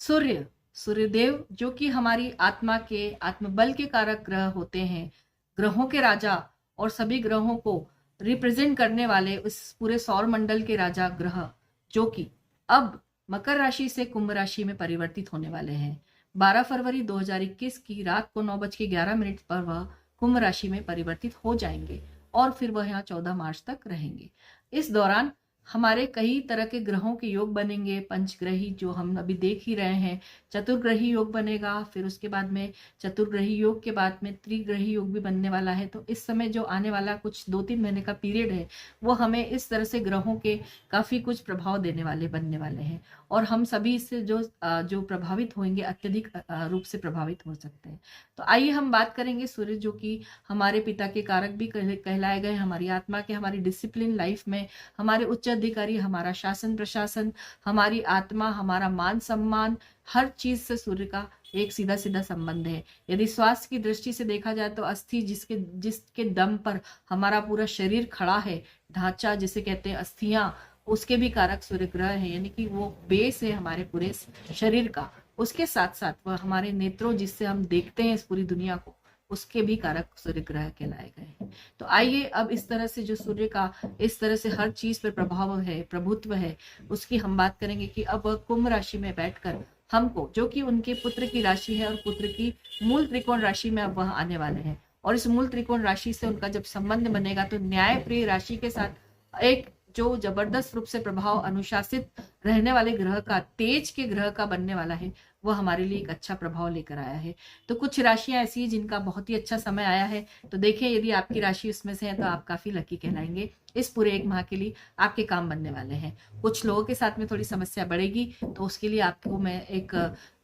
सूर्य, सूर्यदेव जो कि हमारी आत्मा के आत्मबल के कारक ग्रह होते हैं, ग्रहों के राजा और सभी ग्रहों को रिप्रेजेंट करने वाले उस पूरे सौर मंडल के राजा ग्रह, जो कि अब मकर राशि से कुंभ राशि में परिवर्तित होने वाले हैं। 12 फरवरी 2021 की रात को 9:11 पर वह कुंभ राशि में परिवर्तित हो जाएंगे और फिर वह यहाँ 14 मार्च तक रहेंगे। इस दौरान हमारे कई तरह के ग्रहों के योग बनेंगे, पंचग्रही जो हम अभी देख ही रहे हैं, चतुर्ग्रही योग बनेगा, फिर उसके बाद में चतुर्ग्रही योग के बाद में त्रिग्रही योग भी बनने वाला है। तो इस समय जो आने वाला कुछ 2-3 महीने का पीरियड है, वो हमें इस तरह से ग्रहों के काफी कुछ प्रभाव देने वाले बनने वाले हैं और हम सभी इससे जो प्रभावित होंगे, अत्यधिक रूप से प्रभावित हो सकते हैं। तो आइए हम बात करेंगे सूर्य, जो कि हमारे पिता के कारक भी कहलाए गए, हमारी आत्मा के, हमारी डिसिप्लिन लाइफ में, हमारे उच्च अधिकारी, हमारा शासन प्रशासन, हमारी आत्मा, हमारा मान सम्मान, हर चीज से सूर्य का एक सीधा सीधा संबंध है। यदि स्वास्थ्य की दृष्टि से देखा जाए तो अस्थि जिसके दम पर हमारा पूरा शरीर खड़ा है, ढांचा जिसे कहते हैं अस्थियां, उसके भी कारक सूर्य ग्रह है, यानी कि वो बेस है हमारे पूरे शरीर का। उसके साथ साथ वह हमारे नेत्रों जिससे हम देखते हैं इस पूरी दुनिया को, उसके भी कारक सूर्य ग्रह कहलाए गए हैं। तो आइए अब इस तरह से जो सूर्य का इस तरह से हर चीज पर प्रभाव है, प्रभुत्व है, उसकी हम बात करेंगे कि अब कुंभ राशि में बैठकर हमको, जो कि उनके पुत्र की राशि है और पुत्र की मूल त्रिकोण राशि में अब वह आने वाले हैं, और इस मूल त्रिकोण राशि से उनका जब संबंध बनेगा तो न्याय प्रिय राशि के साथ एक जो जबरदस्त रूप से प्रभाव अनुशासित रहने वाले ग्रह का, तेज के ग्रह का बनने वाला है, वह हमारे लिए एक अच्छा प्रभाव लेकर आया है। तो कुछ राशियां ऐसी हैं जिनका बहुत ही अच्छा समय आया है। तो देखिए, यदि आपकी राशि उसमें से है तो आप काफी लकी कहलाएंगे। इस पूरे 1 माह के लिए आपके काम बनने वाले हैं। कुछ लोगों के साथ में थोड़ी समस्या बढ़ेगी, तो उसके लिए आपको मैं एक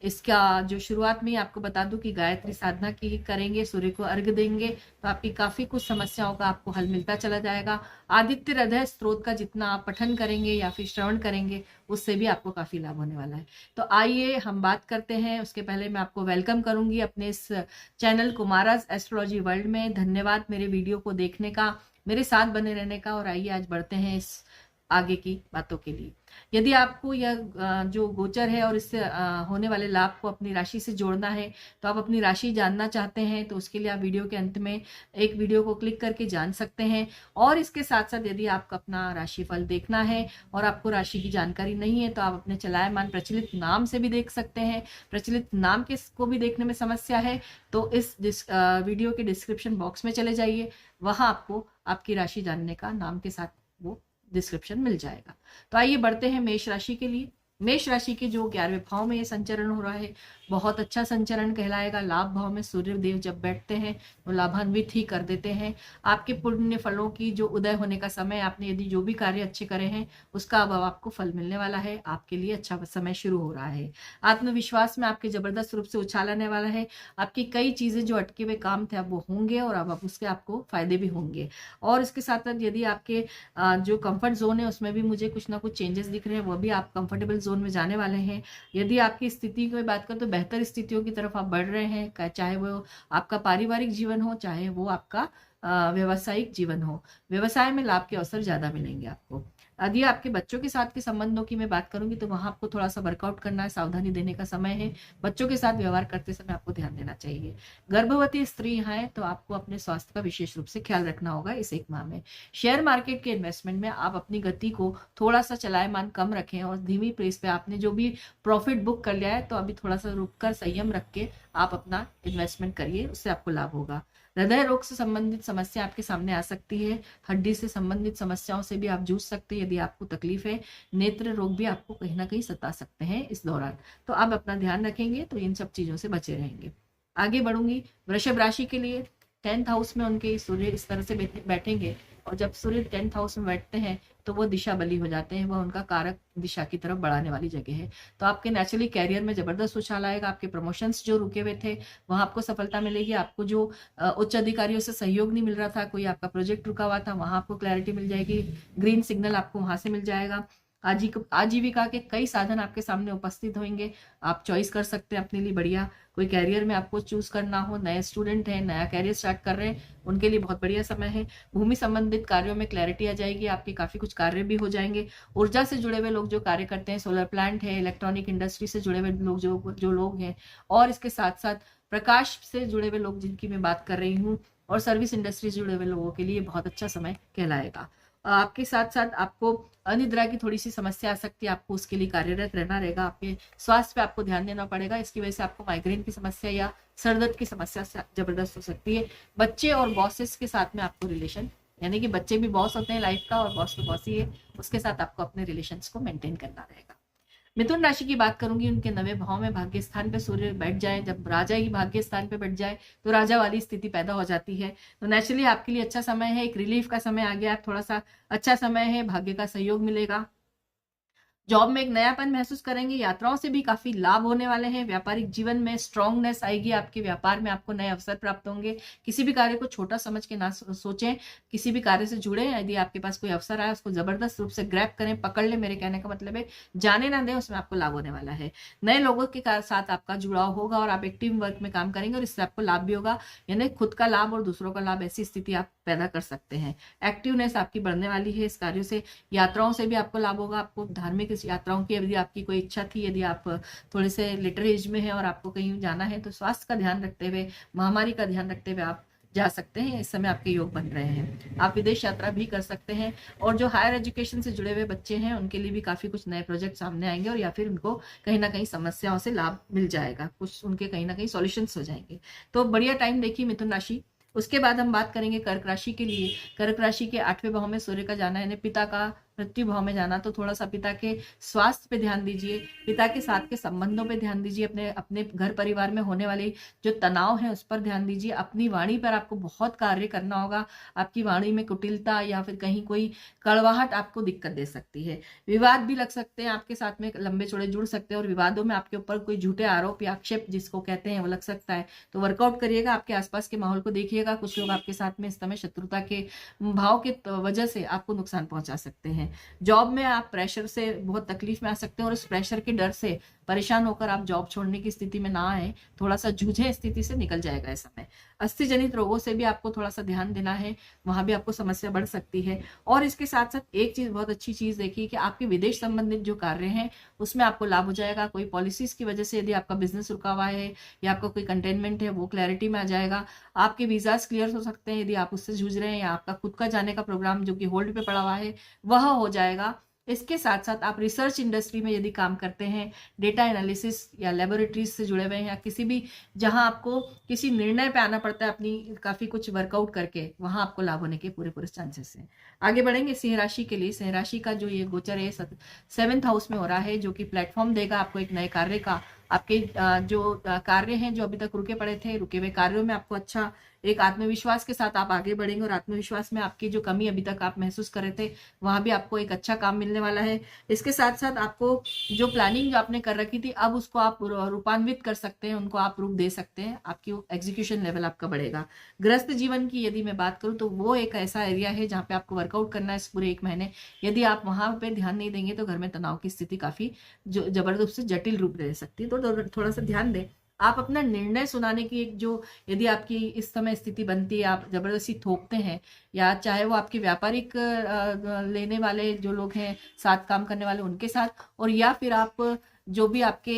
इसका जो शुरुआत में ही आपको बता दूं कि गायत्री साधना की करेंगे, सूर्य को अर्घ्य देंगे, तो आपकी काफी कुछ समस्याओं का आपको हल मिलता चला जाएगा। आदित्य हृदय स्त्रोत का जितना आप पठन करेंगे या फिर श्रवण करेंगे, उससे भी आपको काफी लाभ होने वाला है। तो आइए हम बात करते हैं। उसके पहले मैं आपको वेलकम करूंगी अपने इस चैनल कुमाराज एस्ट्रोलॉजी वर्ल्ड में। धन्यवाद मेरे वीडियो को देखने का, मेरे साथ बने रहने का। और आइए आज बढ़ते हैं इस आगे की बातों के लिए। यदि आपको यह जो गोचर है और इससे होने वाले लाभ को अपनी राशि से जोड़ना है, तो आप अपनी राशि जानना चाहते हैं, तो उसके लिए आप वीडियो के अंत में एक वीडियो को क्लिक करके जान सकते हैं। और इसके साथ साथ यदि आपको अपना राशिफल देखना है और आपको राशि की जानकारी नहीं है, तो आप अपने चलायमान प्रचलित नाम से भी देख सकते हैं। प्रचलित नाम के को भी देखने में समस्या है तो इस वीडियो के डिस्क्रिप्शन बॉक्स में चले जाइए, वहां आपको आपकी राशि जानने का नाम के साथ वो डिस्क्रिप्शन मिल जाएगा। तो आइए बढ़ते हैं मेष राशि के लिए। मेष राशि के जो 11वें भाव में ये संचरण हो रहा है, बहुत अच्छा संचरण कहलाएगा। लाभ भाव में सूर्य देव जब बैठते हैं तो लाभान्वित ही कर देते हैं। आपके पुण्य फलों की जो उदय होने का समय, आपने यदि जो भी कार्य अच्छे करे हैं उसका अब आपको फल मिलने वाला है। आपके लिए अच्छा समय शुरू हो रहा है। आत्मविश्वास में आपके जबरदस्त रूप से उछाल आने वाला है। आपकी कई चीजें जो अटके हुए काम थे अब वो होंगे और अब उसके आपको फायदे भी होंगे। और इसके साथ साथ यदि आपके जो कंफर्ट जोन है उसमें भी मुझे कुछ ना कुछ चेंजेस दिख रहे हैं, वो भी आप कंफर्टेबल जोन में जाने वाले हैं। यदि आपकी स्थिति की बात करें तो बेहतर स्थितियों की तरफ आप बढ़ रहे हैं, चाहे वो आपका पारिवारिक जीवन हो, चाहे वो आपका व्यवसायिक जीवन हो। व्यवसाय में लाभ के अवसर ज्यादा मिलेंगे आपको। यदि आपके बच्चों के साथ के संबंधों की मैं बात करूंगी तो वहां आपको थोड़ा सा वर्कआउट करना है, सावधानी देने का समय है। बच्चों के साथ व्यवहार करते समय आपको ध्यान देना चाहिए। गर्भवती स्त्री है तो आपको अपने स्वास्थ्य का विशेष रूप से ख्याल रखना होगा इस 1 माह में। शेयर मार्केट के इन्वेस्टमेंट में आप अपनी गति को थोड़ा सा चलायमान कम रखें और धीमी पेस पे आपने जो भी प्रॉफिट बुक कर लिया है तो अभी थोड़ा सा रुक कर संयम रख के आप अपना इन्वेस्टमेंट करिए, उससे आपको लाभ होगा। हृदय रोग से संबंधित समस्या आपके सामने आ सकती है। हड्डी से संबंधित समस्याओं से भी आप जूझ सकते हैं यदि आपको तकलीफ है। नेत्र रोग भी आपको कहीं ना कहीं सता सकते हैं इस दौरान, तो आप अपना ध्यान रखेंगे तो इन सब चीजों से बचे रहेंगे। आगे बढ़ूंगी वृषभ राशि के लिए। 10th हाउस में उनके सूर्य इस तरह से बैठेंगे, और जब सूर्य 10th हाउस में बैठते हैं तो वो दिशा बली हो जाते हैं। वह उनका कारक दिशा की तरफ बढ़ाने वाली जगह है। तो आपके नेचुरली कैरियर में जबरदस्त उछाल आएगा। आपके प्रमोशंस जो रुके हुए थे वहां आपको सफलता मिलेगी। आपको जो उच्च अधिकारियों से सहयोग नहीं मिल रहा था, कोई आपका प्रोजेक्ट रुका हुआ था, वहां आपको क्लैरिटी मिल जाएगी। ग्रीन सिग्नल आपको वहां से मिल जाएगा। आजीविका के कई साधन आपके सामने उपस्थित होंगे। आप चॉइस कर सकते हैं अपने लिए बढ़िया कोई कैरियर में आपको चूज करना हो, नए स्टूडेंट हैं, नया कैरियर स्टार्ट कर रहे हैं, उनके लिए बहुत बढ़िया समय है। भूमि संबंधित कार्यों में क्लैरिटी आ जाएगी, आपके काफी कुछ कार्य भी हो जाएंगे। ऊर्जा से जुड़े हुए लोग जो कार्य करते हैं, सोलर प्लांट है, इलेक्ट्रॉनिक इंडस्ट्री से जुड़े हुए लोग जो लोग हैं, और इसके साथ साथ प्रकाश से जुड़े हुए लोग जिनकी मैं बात कर रही हूँ, और सर्विस इंडस्ट्री से जुड़े हुए लोगों के लिए बहुत अच्छा समय कहलाएगा। आपके साथ साथ आपको अनिद्रा की थोड़ी सी समस्या आ सकती है, आपको उसके लिए कार्यरत रहना रहेगा। आपके स्वास्थ्य पे आपको ध्यान देना पड़ेगा, इसकी वजह से आपको माइग्रेन की समस्या या सरदर्द की समस्या जबरदस्त हो सकती है। बच्चे और बॉसेस के साथ में आपको रिलेशन, यानी कि बच्चे भी बॉस होते हैं लाइफ का और बॉस तो बॉस ही है, उसके साथ आपको अपने रिलेशंस को मेंटेन करना रहेगा। मिथुन राशि की बात करूंगी, उनके 9वें भाव में भाग्य स्थान पे सूर्य बैठ जाए, जब राजा ही भाग्य स्थान पे बैठ जाए तो राजा वाली स्थिति पैदा हो जाती है। तो नेचुरली आपके लिए अच्छा समय है, एक रिलीफ का समय आ गया, थोड़ा सा अच्छा समय है, भाग्य का सहयोग मिलेगा। जॉब में एक नयापन महसूस करेंगे, यात्राओं से भी काफी लाभ होने वाले हैं। व्यापारिक जीवन में स्ट्रांगनेस आएगी, आपके व्यापार में आपको नए अवसर प्राप्त होंगे। किसी भी कार्य को छोटा समझ के ना सोचें, किसी भी कार्य से जुड़े, यदि आपके पास कोई अवसर आए उसको जबरदस्त रूप से ग्रैब करें, पकड़ ले, मेरे कहने का मतलब है जाने ना दें, उसमें आपको लाभ होने वाला है। नए लोगों के साथ आपका जुड़ाव होगा और आप एक टीम वर्क में काम करेंगे और इससे आपको लाभ भी होगा, यानी खुद का लाभ और दूसरों का लाभ, ऐसी स्थिति आप पैदा कर सकते हैं। एक्टिवनेस आपकी बढ़ने वाली है इस कार्यों से। यात्राओं से भी आपको लाभ होगा, आपको धार्मिक यात्राओं की यदि आपकी कोई इच्छा थी, यदि आप थोड़े से लिटर एज में हैं और आपको कहीं जाना है तो स्वास्थ्य का ध्यान रखते हुए, महामारी का ध्यान रखते हुए आप जा सकते हैं। इस समय आपके योग बन रहे हैं, आप विदेश यात्रा भी कर सकते हैं। और जो हायर एजुकेशन से जुड़े हुए बच्चे हैं उनके लिए भी काफी कुछ नए प्रोजेक्ट सामने आएंगे, और या फिर उनको कहीं ना कहीं समस्याओं से लाभ मिल जाएगा, कुछ उनके कहीं ना कहीं सॉल्यूशंस हो जाएंगे। तो बढ़िया टाइम देखिए मिथुन राशि। उसके बाद हम बात करेंगे कर्क राशि के लिए। कर्क राशि के 8वें भाव में सूर्य का जाना, यानी पिता का मृत्यु भाव में जाना, तो थोड़ा सा पिता के स्वास्थ्य पे ध्यान दीजिए, पिता के साथ के संबंधों पे ध्यान दीजिए, अपने अपने घर परिवार में होने वाले जो तनाव है उस पर ध्यान दीजिए। अपनी वाणी पर आपको बहुत कार्य करना होगा, आपकी वाणी में कुटिलता या फिर कहीं कोई कड़वाहट आपको दिक्कत दे सकती है। विवाद भी लग सकते हैं, आपके साथ में लंबे चौड़े जुड़ सकते हैं, और विवादों में आपके ऊपर कोई झूठे आरोप या आक्षेप जिसको कहते हैं वो लग सकता है। तो वर्कआउट करिएगा, आपके आसपास के माहौल को देखिएगा, कुछ लोग आपके साथ में इस समय शत्रुता के भाव के वजह से आपको नुकसान पहुंचा सकते हैं। जॉब में आप प्रेशर से बहुत तकलीफ में आ सकते हैं, और उस प्रेशर के डर से परेशान होकर आप जॉब छोड़ने की स्थिति में ना आए, थोड़ा सा जूझे, स्थिति से निकल जाएगा इस समय। अस्थि जनित रोगों से भी आपको थोड़ा सा ध्यान देना है, वहां भी आपको समस्या बढ़ सकती है। और इसके साथ साथ एक चीज, बहुत अच्छी चीज देखिए कि आपके विदेश संबंधित जो कार्य हैं उसमें आपको लाभ हो जाएगा। कोई पॉलिसीज की वजह से यदि आपका बिजनेस रुका हुआ है या आपका कोई कंटेनमेंट है वो क्लैरिटी में आ जाएगा। आपके वीजाज क्लियर हो सकते हैं यदि आप उससे जूझ रहे हैं, या आपका खुद का जाने का प्रोग्राम जो कि होल्ड पे पड़ा हुआ है वह हो जाएगा। इसके साथ साथ आप रिसर्च इंडस्ट्री में यदि काम करते हैं, डेटा एनालिसिस या लेबोरेटरीज से जुड़े हुए हैं, या किसी भी जहां आपको किसी निर्णय पे आना पड़ता है अपनी काफी कुछ वर्कआउट करके, वहां आपको लाभ होने के पूरे पूरे चांसेस हैं। आगे बढ़ेंगे सिंह राशि के लिए। सिंह राशि का जो ये गोचर है 7th हाउस में हो रहा है, जो कि प्लेटफॉर्म देगा आपको एक नए कार्य का। आपके जो कार्य हैं जो अभी तक रुके पड़े थे, रुके हुए कार्यों में आपको अच्छा एक आत्मविश्वास के साथ आप आगे बढ़ेंगे, और आत्मविश्वास में आपकी जो कमी अभी तक आप महसूस कर रहे थे वहां भी आपको एक अच्छा काम मिलने वाला है। इसके साथ साथ आपको जो प्लानिंग जो आपने कर रखी थी अब उसको आप रूपान्वित कर सकते हैं, उनको आप रूप दे सकते हैं, आपकी एग्जीक्यूशन लेवल आपका बढ़ेगा। गृहस्थ जीवन की यदि मैं बात करूं तो वो एक ऐसा एरिया है जहां पे आपको वर्कआउट करना है इस पूरे 1 महीने। यदि आप वहां पे ध्यान नहीं देंगे तो घर में तनाव की स्थिति काफी जबरदस्त जटिल रूप ले सकती है, तो थोड़ा सा ध्यान दें। आप अपना निर्णय सुनाने की एक जो यदि आपकी इस समय स्थिति बनती है, आप जबरदस्ती थोपते हैं, या चाहे वो आपके व्यापारिक लेने वाले जो लोग हैं, साथ काम करने वाले उनके साथ, और या फिर आप जो भी आपके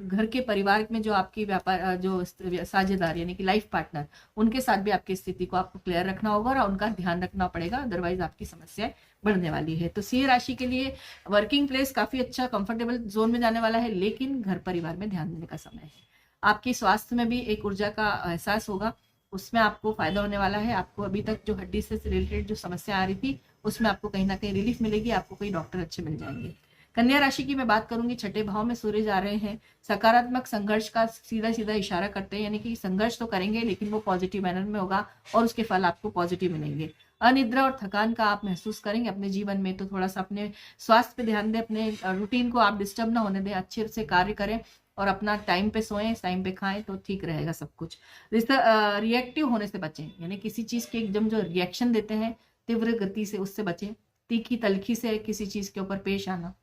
घर के परिवार में जो आपकी व्यापार जो साझेदार यानी कि लाइफ पार्टनर, उनके साथ भी आपकी स्थिति को आपको क्लियर रखना होगा और उनका ध्यान रखना पड़ेगा, अदरवाइज आपकी समस्याएं बढ़ने वाली है। तो सिंह राशि के लिए वर्किंग प्लेस काफी अच्छा कंफर्टेबल जोन में जाने वाला है, लेकिन घर परिवार में ध्यान देने का समय है। आपकी स्वास्थ्य में भी एक ऊर्जा का एहसास होगा, उसमें आपको फायदा होने वाला है। आपको अभी तक जो हड्डी से रिलेटेड जो समस्या आ रही थी उसमें आपको कहीं ना कहीं रिलीफ मिलेगी, आपको कोई डॉक्टर अच्छे मिल जाएंगे। कन्या राशि की मैं बात करूंगी, 6ठे भाव में सूर्य जा रहे हैं, सकारात्मक संघर्ष का सीधा सीधा इशारा करते हैं, यानी कि संघर्ष तो करेंगे लेकिन वो पॉजिटिव मैनर में होगा और उसके फल आपको पॉजिटिव मिलेंगे। अनिद्रा और थकान का आप महसूस करेंगे अपने जीवन में, तो थोड़ा सा अपने स्वास्थ्य पे ध्यान दें, अपने रूटीन को आप डिस्टर्ब ना होने दें, अच्छे से कार्य करें और अपना टाइम पे सोएं, टाइम पे खाएं, तो ठीक रहेगा सब कुछ। रिएक्टिव होने से बचें, यानी किसी चीज के एकदम जो रिएक्शन देते हैं तीव्र गति से, उससे बचें। तीखी तलखी से किसी चीज के ऊपर पेश आना,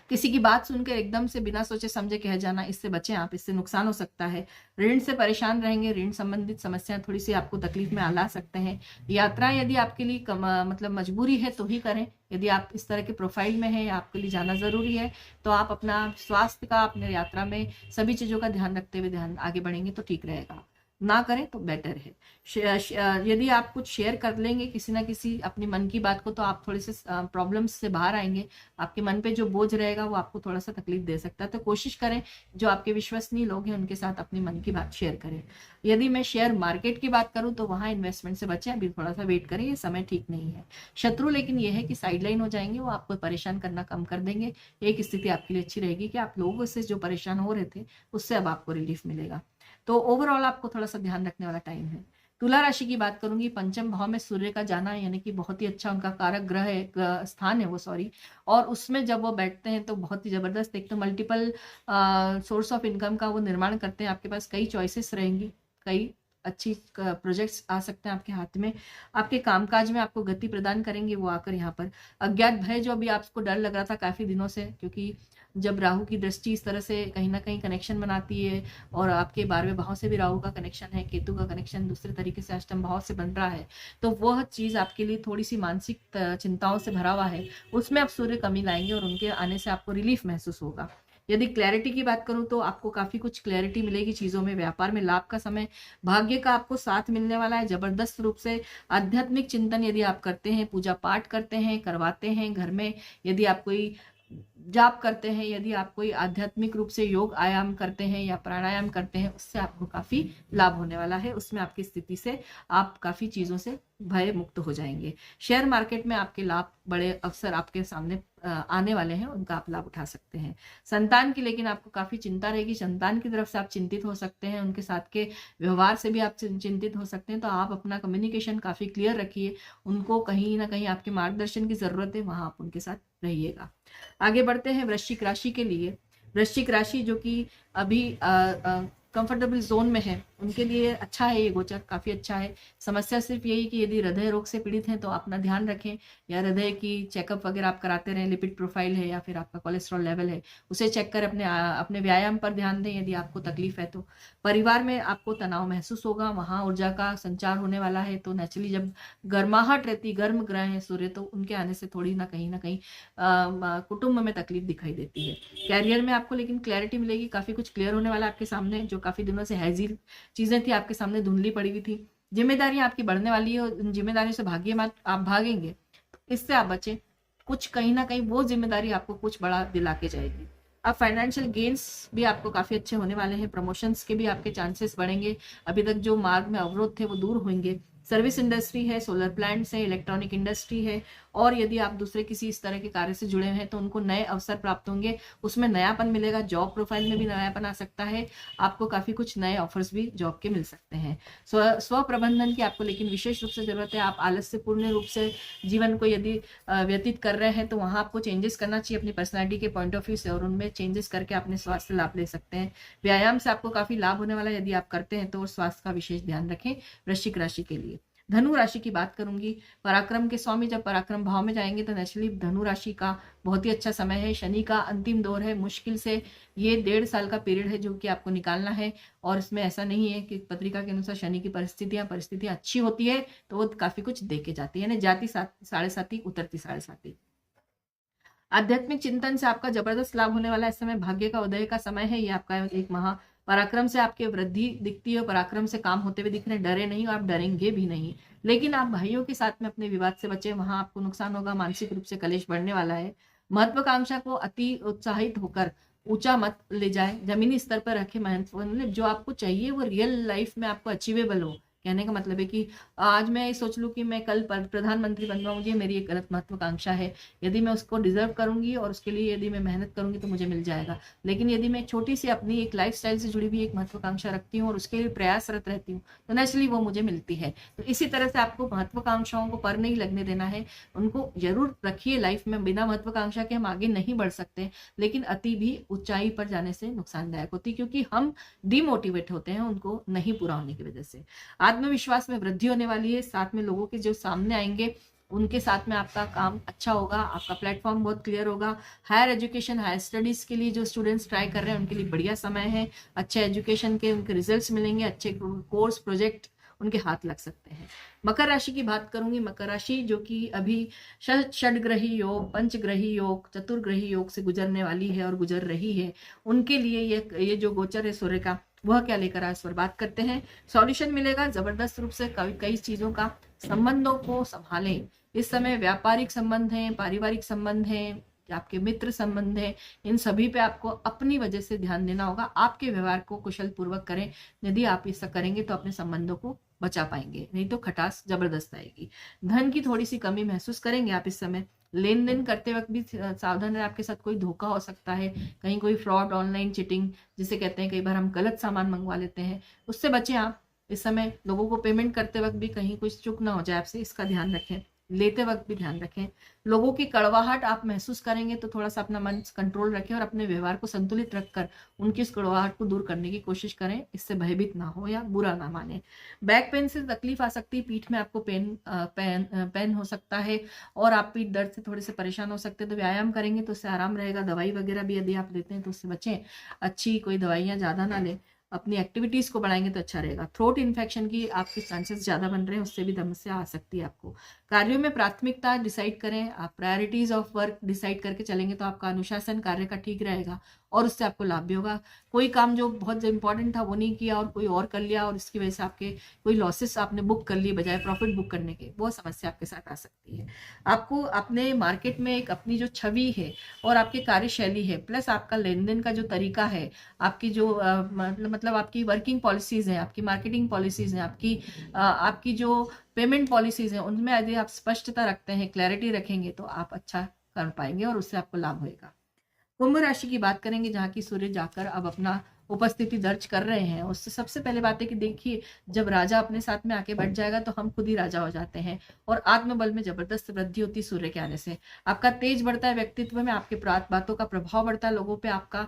किसी की बात सुनकर एकदम से बिना सोचे समझे कह जाना, इससे बचें आप, इससे नुकसान हो सकता है। ऋण से परेशान रहेंगे, ऋण संबंधित समस्याएं थोड़ी सी आपको तकलीफ में ला सकते हैं। यात्रा यदि आपके लिए मतलब मजबूरी है तो ही करें। यदि आप इस तरह के प्रोफाइल में हैं, आपके लिए जाना जरूरी है, तो आप अपना स्वास्थ्य का, अपने यात्रा में सभी चीजों का ध्यान रखते हुए ध्यान आगे बढ़ेंगे तो ठीक रहेगा। ना करें तो बेटर है। यदि आप कुछ शेयर कर लेंगे किसी ना किसी अपनी मन की बात को, तो आप थोड़े से प्रॉब्लम्स से बाहर आएंगे। आपके मन पे जो बोझ रहेगा वो आपको थोड़ा सा तकलीफ दे सकता है, तो कोशिश करें जो आपके विश्वसनीय लोग हैं उनके साथ अपनी मन की बात शेयर करें। यदि मैं शेयर मार्केट की बात करूं तो वहां इन्वेस्टमेंट से बचें, अभी थोड़ा सा वेट करें, ये समय ठीक नहीं है। शत्रु लेकिन ये है कि साइडलाइन हो जाएंगे, वो आपको परेशान करना कम कर देंगे। एक स्थिति आपके लिए अच्छी रहेगी कि आप लोगों से जो परेशान हो रहे थे उससे अब आपको रिलीफ मिलेगा। तो ओवरऑल आपको थोड़ा सा ध्यान रखने वाला टाइम है। तुला राशि की बात करूंगी, पंचम भाव में सूर्य का जाना यानी कि बहुत ही अच्छा उनका कारक ग्रह है, स्थान है वो, सॉरी। और उसमें जब वो बैठते हैं तो बहुत ही जबरदस्त, एक तो मल्टीपल सोर्स ऑफ इनकम का वो निर्माण करते हैं। आपके पास कई चॉइसेस रहेंगी, कई अच्छी प्रोजेक्ट्स आ सकते हैं आपके हाथ में, आपके कामकाज में आपको गति प्रदान करेंगे वो आकर यहाँ पर। अज्ञात भय जो अभी आपको डर लग रहा था काफी दिनों से, क्योंकि जब राहु की दृष्टि इस तरह से कहीं ना कहीं कनेक्शन बनाती है, और आपके 12वें भाव से भी राहु का कनेक्शन है, केतु का कनेक्शन दूसरे तरीके से अष्टम भाव से बन रहा है, तो वह चीज आपके लिए थोड़ी सी मानसिक चिंताओं से भरा हुआ है, उसमें आप सूर्य कमी लाएंगे और उनके आने से आपको रिलीफ महसूस होगा। यदि क्लैरिटी की बात करूं तो आपको काफी कुछ क्लैरिटी मिलेगी चीजों में। व्यापार में लाभ का समय, भाग्य का आपको साथ मिलने वाला है जबरदस्त रूप से। आध्यात्मिक चिंतन यदि आप करते हैं, पूजा पाठ करते हैं, करवाते हैं घर में, यदि आप कोई जाप करते हैं, यदि आप कोई आध्यात्मिक रूप से योग आयाम करते हैं या प्राणायाम करते हैं, उससे आपको काफी लाभ होने वाला है। उसमें आपकी स्थिति से आप काफी चीजों से भय मुक्त हो जाएंगे। शेयर मार्केट में आपके लाभ, बड़े अवसर आपके सामने आने वाले हैं, उनका आप लाभ उठा सकते हैं। संतान की लेकिन आपको काफी चिंता रहेगी, संतान की तरफ से आप चिंतित हो सकते हैं, उनके साथ के व्यवहार से भी आप चिंतित हो सकते हैं। तो आप अपना कम्युनिकेशन काफी क्लियर रखिए, उनको कहीं ना कहीं आपके मार्गदर्शन की जरूरत है, वहां आप उनके साथ रहिएगा। आगे बढ़ते हैं वृश्चिक राशि के लिए। वृश्चिक राशि जो कि अभी कंफर्टेबल जोन में है, उनके लिए अच्छा है ये गोचर, काफी अच्छा है। समस्या सिर्फ यही कि यदि हृदय रोग से पीड़ित हैं तो अपना ध्यान रखें, या हृदय की चेकअप वगैरह आप कराते रहें, लिपिड प्रोफाइल है या फिर आपका कोलेस्ट्रॉल लेवल है उसे चेक कर अपने व्यायाम पर ध्यान दें यदि आपको तकलीफ है तो। परिवार में आपको तनाव महसूस होगा, वहां ऊर्जा का संचार होने वाला है, तो नेचुरली जब गर्माहट रहती, गर्म ग्रह है सूर्य, तो उनके आने से थोड़ी ना कहीं कुटुंब में तकलीफ दिखाई देती है। कैरियर में आपको लेकिन क्लैरिटी मिलेगी, काफी कुछ क्लियर होने वाला है आपके सामने, जो काफी दिनों से हैजिल चीजें थी आपके सामने धुंधली पड़ी हुई थी। जिम्मेदारियां आपकी बढ़ने वाली है, उन जिम्मेदारियों से भागिए मत, आप भागेंगे तो इससे आप बचें। कुछ कहीं ना कहीं वो जिम्मेदारी आपको कुछ बड़ा दिला के जाएगी। अब फाइनेंशियल गेन्स भी आपको काफी अच्छे होने वाले हैं, प्रमोशंस के भी आपके चांसेस बढ़ेंगे, अभी तक जो मार्ग में अवरोध थे वो दूर होंगे। सर्विस इंडस्ट्री है, सोलर प्लांट्स है, इलेक्ट्रॉनिक इंडस्ट्री है, और यदि आप दूसरे किसी इस तरह के कार्य से जुड़े हैं तो उनको नए अवसर प्राप्त होंगे, उसमें नयापन मिलेगा। जॉब प्रोफाइल में भी नयापन आ सकता है, आपको काफी कुछ नए ऑफर्स भी जॉब के मिल सकते हैं। स्व प्रबंधन की आपको लेकिन विशेष रूप से जरूरत है। आप आलस्य पूर्ण रूप से जीवन को यदि व्यतीत कर रहे हैं तो वहां आपको चेंजेस करना चाहिए अपनी पर्सनैलिटी के पॉइंट ऑफ व्यू से, और उनमें चेंजेस करके अपने स्वास्थ्य लाभ ले सकते हैं। व्यायाम से आपको काफी लाभ होने वाला है यदि आप करते हैं तो, स्वास्थ्य का विशेष ध्यान रखें वृश्चिक राशि के लिए। धनु राशि की बात करूंगी, पराक्रम के स्वामी जब पराक्रम भाव में जाएंगे तो नेचुरली धनु राशि का बहुत ही अच्छा समय है। शनि का अंतिम दौर है, मुश्किल से ये 1.5 साल का पीरियड है जो कि आपको निकालना है, और इसमें ऐसा नहीं है कि पत्रिका के अनुसार शनि की परिस्थितियां अच्छी होती है तो वो काफी कुछ दे के जाती है, यानी जाती 7.5 उतरती 7.5। आध्यात्मिक चिंतन से आपका जबरदस्त लाभ होने वाला है इस समय, भाग्य का उदय का समय है, ये आपका एक महा पराक्रम से आपके वृद्धि दिखती है, पराक्रम से काम होते हुए दिख रहे हैं, डरे नहीं और आप डरेंगे भी नहीं। लेकिन आप भाइयों के साथ में अपने विवाद से बचे, वहां आपको नुकसान होगा, मानसिक रूप से कलेश बढ़ने वाला है। महत्वाकांक्षा को अति उत्साहित होकर ऊंचा मत ले जाए, जमीनी स्तर पर रखे महत्व, जो आपको चाहिए वो रियल लाइफ में आपको अचीवेबल हो। कहने का मतलब है कि आज मैं सोच लूं कि मैं कल प्रधानमंत्री बन जाऊं, मुझे मेरी एक गलत महत्वाकांक्षा है, यदि मैं उसको डिजर्व करूंगी और उसके लिए यदि मैं मेहनत करूंगी तो मुझे मिल जाएगा। लेकिन यदि मैं छोटी सी अपनी एक लाइफस्टाइल से जुड़ी हुई एक महत्वाकांक्षा रखती हूँ और उसके लिए प्रयासरत रहती हूँ तो नेचुरली वो मुझे मिलती है। तो इसी तरह से आपको महत्वाकांक्षाओं को पर नहीं लगने देना है, उनको जरूर रखिए लाइफ में। बिना महत्वाकांक्षा के हम आगे नहीं बढ़ सकते, लेकिन अति भी ऊंचाई पर जाने से नुकसानदायक होती, क्योंकि हम डिमोटिवेट होते हैं उनको नहीं पूरा होने की वजह से। आत्मविश्वास में वृद्धि होने वाली है, साथ में लोगों के जो सामने आएंगे उनके साथ में आपका काम अच्छा होगा, आपका प्लेटफॉर्म बहुत क्लियर होगा। हायर एजुकेशन, हायर स्टडीज़ के लिए जो स्टूडेंट्स ट्राई कर रहे हैं उनके लिए बढ़िया समय है। अच्छे एजुकेशन के उनके रिजल्ट्स मिलेंगे, अच्छे कोर्स प्रोजेक्ट उनके हाथ लग सकते हैं। मकर राशि की बात करूंगी। मकर राशि जो कि अभी षडग्रही योग, पंचग्रही योग, चतुर्ग्रही योग से गुजरने वाली है और गुजर रही है, उनके लिए ये जो गोचर है सूर्य का, वह क्या लेकर आए इस पर बात करते हैं। सॉल्यूशन मिलेगा जबरदस्त रूप से। कई चीजों का संबंधों को संभालें। इस समय व्यापारिक संबंध हैं, पारिवारिक संबंध हैं, आपके मित्र संबंध है, इन सभी पे आपको अपनी वजह से ध्यान देना होगा। आपके व्यवहार को कुशल पूर्वक करें। यदि आप ऐसा करेंगे तो अपने संबंधों को बचा पाएंगे, नहीं तो खटास जबरदस्त आएगी। धन की थोड़ी सी कमी महसूस करेंगे आप इस समय। लेन देन करते वक्त भी सावधान रहे, आपके साथ कोई धोखा हो सकता है, कहीं कोई फ्रॉड, ऑनलाइन चीटिंग जिसे कहते हैं, कई बार हम गलत सामान मंगवा लेते हैं, उससे बचें आप। इस समय लोगों को पेमेंट करते वक्त भी कहीं कुछ चूक ना हो जाए आपसे, इसका ध्यान रखें। लेते वक्त भी ध्यान रखें। लोगों की कड़वाहट आप महसूस करेंगे तो थोड़ा सा अपना मन कंट्रोल रखें और अपने व्यवहार को संतुलित रखकर उनकी इस कड़वाहट को दूर करने की कोशिश करें। इससे भयभीत ना हो या बुरा ना माने। बैक पेन से तकलीफ आ सकती है, पीठ में आपको पेन हो सकता है और आप पीठ दर्द से थोड़े से परेशान हो सकते हैं, तो व्यायाम करेंगे तो उससे आराम रहेगा। दवाई वगैरह भी यदि आप लेते हैं तो उससे बचें। अच्छी कोई दवाइयाँ ज़्यादा ना लें, अपनी एक्टिविटीज को बढ़ाएंगे तो अच्छा रहेगा। थ्रोट इन्फेक्शन की आपके चांसेस ज्यादा बन रहे हैं, उससे भी समस्या आ सकती है आपको। कार्यों में प्राथमिकता डिसाइड करें, आप प्रायोरिटीज ऑफ वर्क डिसाइड करके चलेंगे तो आपका अनुशासन कार्य का ठीक रहेगा और उससे आपको लाभ भी होगा। कोई काम जो बहुत इंपॉर्टेंट था वो नहीं किया और कोई और कर लिया और इसकी वजह से आपके कोई लॉसेस आपने बुक कर लिए बजाय प्रॉफिट बुक करने के, वो समस्या आपके साथ आ सकती है। आपको अपने मार्केट में एक अपनी जो छवि है और आपकी कार्यशैली है, प्लस आपका लेन देन का जो तरीका है, आपकी जो मतलब आपकी वर्किंग पॉलिसीज हैं, आपकी मार्केटिंग पॉलिसीज हैं, आपकी जो पेमेंट पॉलिसीज हैं, उनमें यदि आप स्पष्टता रखते हैं, क्लैरिटी रखेंगे तो आप अच्छा कर पाएंगे और उससे आपको लाभ होगा। कुंभ राशि की बात करेंगे, जहाँ की सूर्य जाकर अब अपना उपस्थिति दर्ज कर रहे हैं। उससे सबसे पहले बात है कि देखिए, जब राजा अपने साथ में आके बैठ जाएगा तो हम खुद ही राजा हो जाते हैं और आत्मबल में जबरदस्त वृद्धि होती है सूर्य के आने से। आपका तेज बढ़ता है, व्यक्तित्व में आपके बातों का प्रभाव बढ़ता है, लोगों पे आपका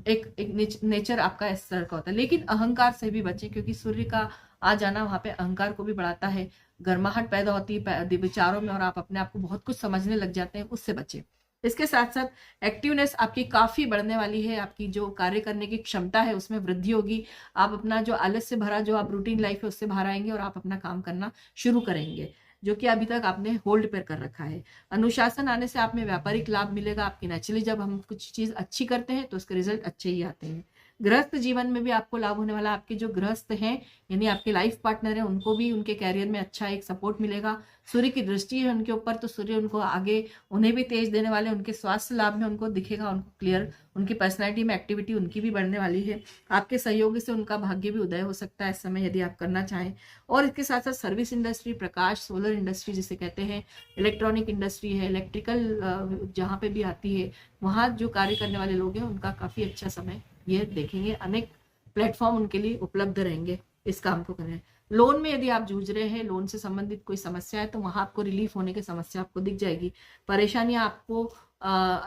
एक नेचर आपका इस तरह का होता है। लेकिन अहंकार से भी बचें, क्योंकि सूर्य का आ जाना वहां पे अहंकार को भी बढ़ाता है, गर्माहट पैदा होती है विचारों में और आप अपने आप को बहुत कुछ समझने लग जाते हैं, उससे बचें। इसके साथ साथ एक्टिवनेस आपकी काफी बढ़ने वाली है, आपकी जो कार्य करने की क्षमता है उसमें वृद्धि होगी। आप अपना जो आलस से भरा जो आप रूटीन लाइफ है उससे बाहर आएंगे और आप अपना काम करना शुरू करेंगे, जो कि अभी तक आपने होल्ड पर कर रखा है। अनुशासन आने से आप में व्यापारिक लाभ मिलेगा। आपकी नेचुरली जब हम कुछ चीज अच्छी करते हैं तो उसके रिजल्ट अच्छे ही आते हैं। गृहस्थ जीवन में भी आपको लाभ होने वाला। आपके जो गृहस्थ हैं यानी आपके लाइफ पार्टनर हैं, उनको भी उनके कैरियर में अच्छा एक सपोर्ट मिलेगा। सूर्य की दृष्टि है उनके ऊपर तो सूर्य उनको आगे उन्हें भी तेज देने वाले। उनके स्वास्थ्य लाभ में उनको दिखेगा, उनको क्लियर, उनकी पर्सनैलिटी में एक्टिविटी उनकी भी बढ़ने वाली है। आपके सहयोगी से उनका भाग्य भी उदय हो सकता है इस समय यदि आप करना चाहें। और इसके साथ साथ सर्विस इंडस्ट्री, प्रकाश, सोलर इंडस्ट्री जिसे कहते हैं, इलेक्ट्रॉनिक इंडस्ट्री है, इलेक्ट्रिकल जहाँ पे भी आती है, वहाँ जो कार्य करने वाले लोग हैं उनका काफी अच्छा समय ये देखेंगे। अनेक प्लेटफॉर्म उनके लिए उपलब्ध रहेंगे इस काम को करें। लोन में यदि आप जूझ रहे हैं, लोन से संबंधित कोई समस्या है तो वहां आपको रिलीफ होने की समस्या आपको दिख जाएगी। परेशानियां आपको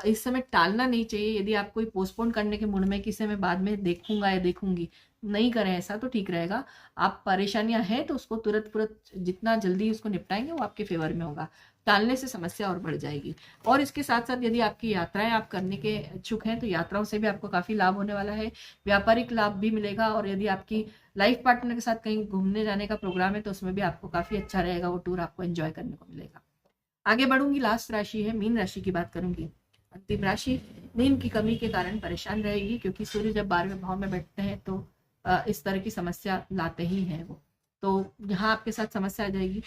इस समय टालना नहीं चाहिए। यदि आप कोई पोस्टपोन करने के मूड में किसी में बाद में देखूंगा या देखूंगी, नहीं करें ऐसा तो ठीक रहेगा। आप परेशानियां हैं तो उसको तुरंत जितना जल्दी उसको निपटाएंगे वो आपके फेवर में होगा। टालने से समस्या और बढ़ जाएगी। और इसके साथ साथ यदि आपकी यात्राएं आप करने के इच्छुक हैं तो यात्राओं से भी आपको काफी लाभ होने वाला है। व्यापारिक लाभ भी मिलेगा और यदि आपकी लाइफ पार्टनर के साथ कहीं घूमने जाने का प्रोग्राम है तो उसमें भी आपको काफी अच्छा रहेगा, वो टूर आपको एंजॉय करने को मिलेगा। आगे बढ़ूंगी, लास्ट राशि है मीन राशि की बात करूंगी। अंतिम राशि नींद की कमी के कारण परेशान रहेगी, क्योंकि सूर्य जब 12वें भाव में बैठते हैं तो इस तरह की समस्या लाते ही हैं वो, तो यहाँ आपके साथ समस्या आ जाएगी।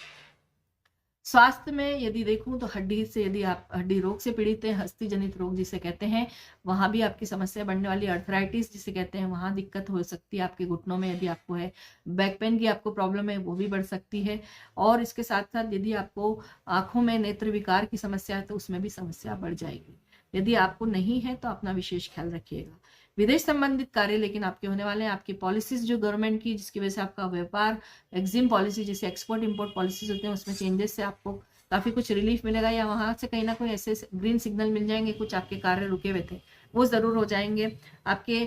स्वास्थ्य में यदि देखूं तो हड्डी से, यदि आप हड्डी रोग से पीड़ित हैं, हस्ती जनित रोग जिसे कहते हैं, वहां भी आपकी समस्या बढ़ने वाली। अर्थराइटिस जिसे कहते हैं, वहां दिक्कत हो सकती है आपके घुटनों में यदि आपको है। बैक पेन की आपको प्रॉब्लम है वो भी बढ़ सकती है। और इसके साथ साथ यदि आपको आंखों में नेत्र विकार की समस्या है तो उसमें भी समस्या बढ़ जाएगी। यदि आपको नहीं है तो अपना विशेष ख्याल रखिएगा। विदेश संबंधित कार्य लेकिन आपके होने वाले हैं। आपकी पॉलिसीज जो गवर्नमेंट की, जिसकी वजह से आपका व्यापार, एग्जिम पॉलिसी जिसे एक्सपोर्ट इंपोर्ट पॉलिसीज होते हैं, उसमें चेंजेस से आपको काफी कुछ रिलीफ मिलेगा, या वहां से कहीं ना कोई ऐसे ग्रीन सिग्नल मिल जाएंगे, कुछ आपके कार्य रुके हुए थे वो ज़रूर हो जाएंगे। आपके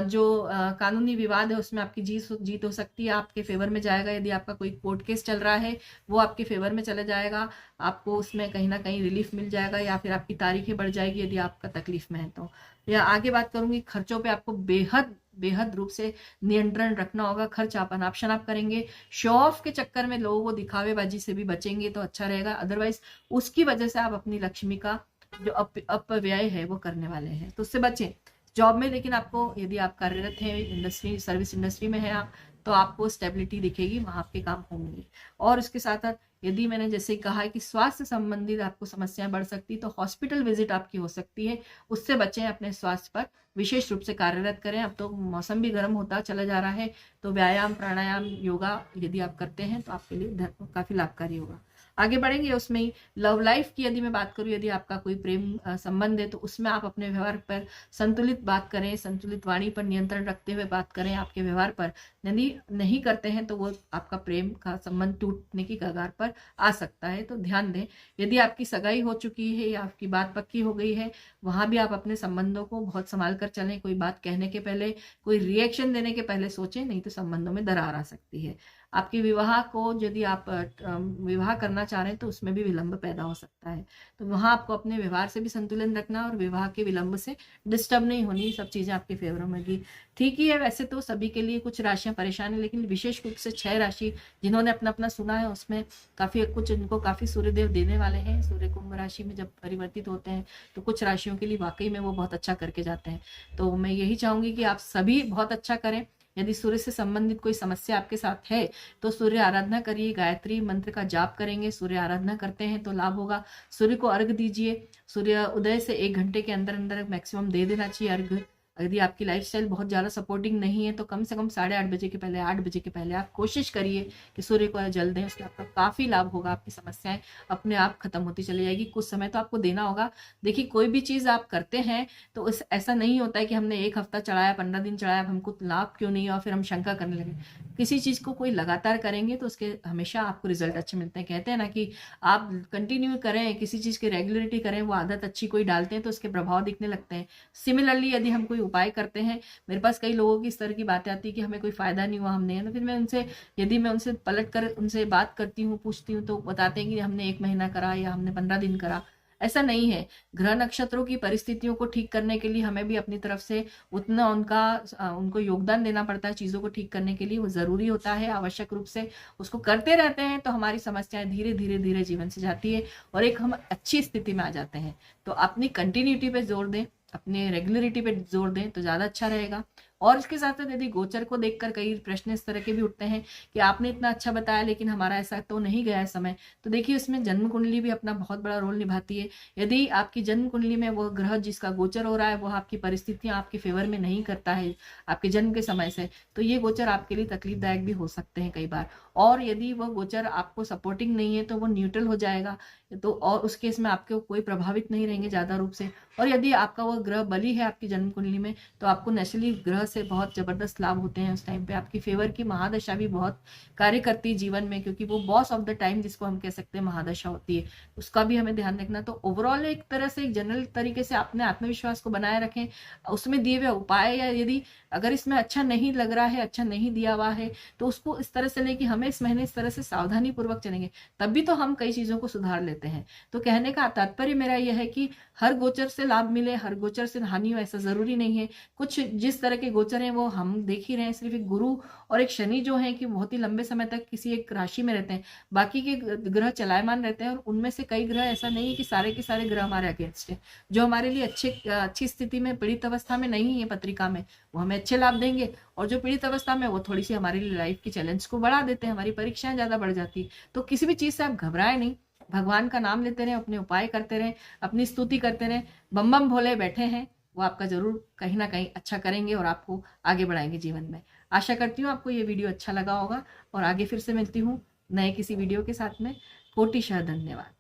जो कानूनी विवाद है उसमें आपकी जीत हो सकती है, आपके फेवर में जाएगा। यदि आपका कोई कोर्ट केस चल रहा है वो आपके फेवर में चला जाएगा, आपको उसमें कहीं ना कहीं रिलीफ मिल जाएगा, या फिर आपकी तारीखें बढ़ जाएगी यदि आपका तकलीफ में है तो। या आगे बात करूंगी, खर्चों पे आपको बेहद बेहद रूप से नियंत्रण रखना होगा। खर्च आप अनाप शनाप करेंगे, शो ऑफ के चक्कर में लोगों को दिखावेबाजी से भी बचेंगे तो अच्छा रहेगा। अदरवाइज उसकी वजह से आप अपनी लक्ष्मी का जो अपव्यय है वो करने वाले हैं, तो उससे बचें। जॉब में लेकिन आपको, यदि आप कार्यरत हैं इंडस्ट्री सर्विस इंडस्ट्री में है आप, तो आपको स्टेबिलिटी दिखेगी, वहां आपके काम होंगे। और उसके साथ साथ यदि मैंने जैसे कहा है कि स्वास्थ्य संबंधित आपको समस्याएं बढ़ सकती, तो हॉस्पिटल विजिट आपकी हो सकती है, उससे बचें। अपने स्वास्थ्य पर विशेष रूप से कार्यरत करें। अब तो मौसम भी गर्म होता चला जा रहा है, तो व्यायाम, प्राणायाम, योगा यदि आप करते हैं तो आपके लिए काफी लाभकारी होगा। आगे बढ़ेंगे उसमें ही लव लाइफ की यदि मैं बात करूं, यदि आपका कोई प्रेम संबंध है तो उसमें आप अपने व्यवहार पर संतुलित बात करें, संतुलित वाणी पर नियंत्रण रखते हुए बात करें आपके व्यवहार पर। यदि नहीं करते हैं तो वो आपका प्रेम का संबंध टूटने की कगार पर आ सकता है, तो ध्यान दें। यदि आपकी सगाई हो चुकी है या आपकी बात पक्की हो गई है, वहां भी आप अपने संबंधों को बहुत संभाल कर चलें। कोई बात कहने के पहले, कोई रिएक्शन देने के पहले सोचें, नहीं तो संबंधों में दरार आ सकती है। आपके विवाह को यदि आप विवाह करना चाह रहे हैं तो उसमें भी विलंब पैदा हो सकता है, तो वहां आपको अपने व्यवहार से भी संतुलन रखना और विवाह के विलंब से डिस्टर्ब नहीं होनी, सब चीजें आपके फेवर में होगी। ठीक ही है, वैसे तो सभी के लिए कुछ राशियां परेशान है, लेकिन विशेष रूप से 6 राशि जिन्होंने अपना अपना सुना है उसमें काफी कुछ उनको काफी सूर्यदेव देने वाले हैं। सूर्य कुंभ राशि में जब परिवर्तित होते हैं तो कुछ राशियों के लिए वाकई में वो बहुत अच्छा करके जाते हैं। तो मैं यही चाहूंगी कि आप सभी बहुत अच्छा करें। यदि सूर्य से संबंधित कोई समस्या आपके साथ है तो सूर्य आराधना करिए, गायत्री मंत्र का जाप करेंगे, सूर्य आराधना करते हैं तो लाभ होगा। सूर्य को अर्घ दीजिए, सूर्य उदय से 1 घंटे के अंदर अंदर मैक्सिमम दे देना चाहिए अर्घ। यदि आपकी लाइफस्टाइल बहुत ज़्यादा सपोर्टिंग नहीं है तो कम से कम 8:30 बजे के पहले, 8 बजे के पहले आप कोशिश करिए कि सूर्य को जल दें, उससे आपका काफ़ी लाभ होगा। आपकी समस्याएं अपने आप खत्म होती चली जाएगी। कुछ समय तो आपको देना होगा। देखिए, कोई भी चीज़ आप करते हैं तो ऐसा नहीं होता है कि हमने 1 हफ्ता चढ़ाया, 15 दिन चढ़ाया, हमको लाभ क्यों नहीं हुआ, फिर हम शंका करने लगे। किसी चीज़ को कोई लगातार करेंगे तो उसके हमेशा आपको रिजल्ट अच्छे मिलते हैं। कहते हैं ना कि आप कंटिन्यू करें, किसी चीज़ की रेगुलरिटी करें, वो आदत अच्छी कोई डालते हैं तो उसके प्रभाव दिखने लगते हैं। सिमिलरली यदि हम कोई उपाय करते हैं, मेरे पास कई लोगों की इस तरह की बातें आती है कि हमें कोई फायदा नहीं हुआ, हमने, फिर मैं उनसे, यदि मैं उनसे पलट कर उनसे बात करती हूँ, पूछती हूँ, तो बताते हैं कि हमने 1 महीना करा या हमने 15 दिन करा। ऐसा नहीं है। ग्रह नक्षत्रों की परिस्थितियों को ठीक करने के लिए हमें भी अपनी तरफ से उतना उनको योगदान देना पड़ता है। चीजों को ठीक करने के लिए वो जरूरी होता है, आवश्यक रूप से उसको करते रहते हैं तो हमारी समस्याएं धीरे धीरे धीरे जीवन से जाती है और एक हम अच्छी स्थिति में आ जाते हैं। तो अपनी कंटिन्यूटी पे जोर दें, अपने रेगुलरिटी पे जोर दें तो ज्यादा अच्छा रहेगा। और इसके साथ साथ यदि गोचर को देखकर कई प्रश्न इस तरह के भी उठते हैं कि आपने इतना अच्छा बताया लेकिन हमारा ऐसा तो नहीं गया है समय, तो देखिए उसमें जन्म कुंडली भी अपना बहुत बड़ा रोल निभाती है। यदि आपकी जन्म कुंडली में वो ग्रह जिसका गोचर हो रहा है वो आपकी परिस्थितियां आपके फेवर में नहीं करता है आपके जन्म के समय से, तो ये गोचर आपके लिए तकलीफदायक भी हो सकते हैं कई बार। और यदि वह गोचर आपको सपोर्टिंग नहीं है तो वो न्यूट्रल हो जाएगा, तो और उस केस में आपके कोई प्रभावित नहीं रहेंगे ज्यादा रूप से। और यदि आपका वह ग्रह बली है आपकी जन्म कुंडली में तो आपको नेचुरली ग्रह से बहुत जबरदस्त लाभ होते हैं। उस टाइम पे आपकी फेवर की महादशा भी बहुत कार्य करती है जीवन में, क्योंकि वो बॉस ऑफ द टाइम जिसको हम कह सकते हैं महादशा होती है, उसका भी हमें ध्यान रखना। तो ओवरऑल एक तरह से एक जनरल तरीके से अपने आत्मविश्वास को बनाए रखें, उसमें दिए हुए उपाय, या यदि अगर इसमें अच्छा नहीं लग रहा है, अच्छा नहीं दिया हुआ है, तो उसको इस तरह से लेके हमें इस महीने इस तरह से सावधानी पूर्वक चलेंगे तभी तो हम कई चीजों को सुधार लेते हैं। तो कहने का तात्पर्य मेरा यह है कि हर गोचर से लाभ मिले, हर गोचर से हानि हो ऐसा जरूरी नहीं है। कुछ जिस तरह के गोचर हैं वो हम देख ही रहे हैं, सिर्फ एक गुरु और एक शनि जो है कि बहुत ही लंबे समय तक किसी एक राशि में रहते हैं, बाकी के ग्रह चलायमान रहते हैं। और उनमें से कई ग्रह ऐसा नहीं है कि सारे के सारे ग्रह हमारे अगेंस्ट है। जो हमारे लिए अच्छी स्थिति में, पीड़ित अवस्था में नहीं है पत्रिका में, वो हमें अच्छे लाभ देंगे, और जो पीड़ित अवस्था में वो थोड़ी सी हमारी लाइफ की चैलेंज को बढ़ा देते हैं, हमारी परीक्षाएं ज्यादा बढ़ जाती है। तो किसी भी चीज से आप घबराए नहीं, भगवान का नाम लेते रहें, अपने उपाय करते रहें, अपनी स्तुति करते रहें। बम बम भोले बैठे हैं, वो आपका जरूर कहीं ना कहीं अच्छा करेंगे और आपको आगे बढ़ाएंगे जीवन में। आशा करती हूँ आपको ये वीडियो अच्छा लगा होगा और आगे फिर से मिलती हूँ नए किसी वीडियो के साथ में। कोटिशः धन्यवाद।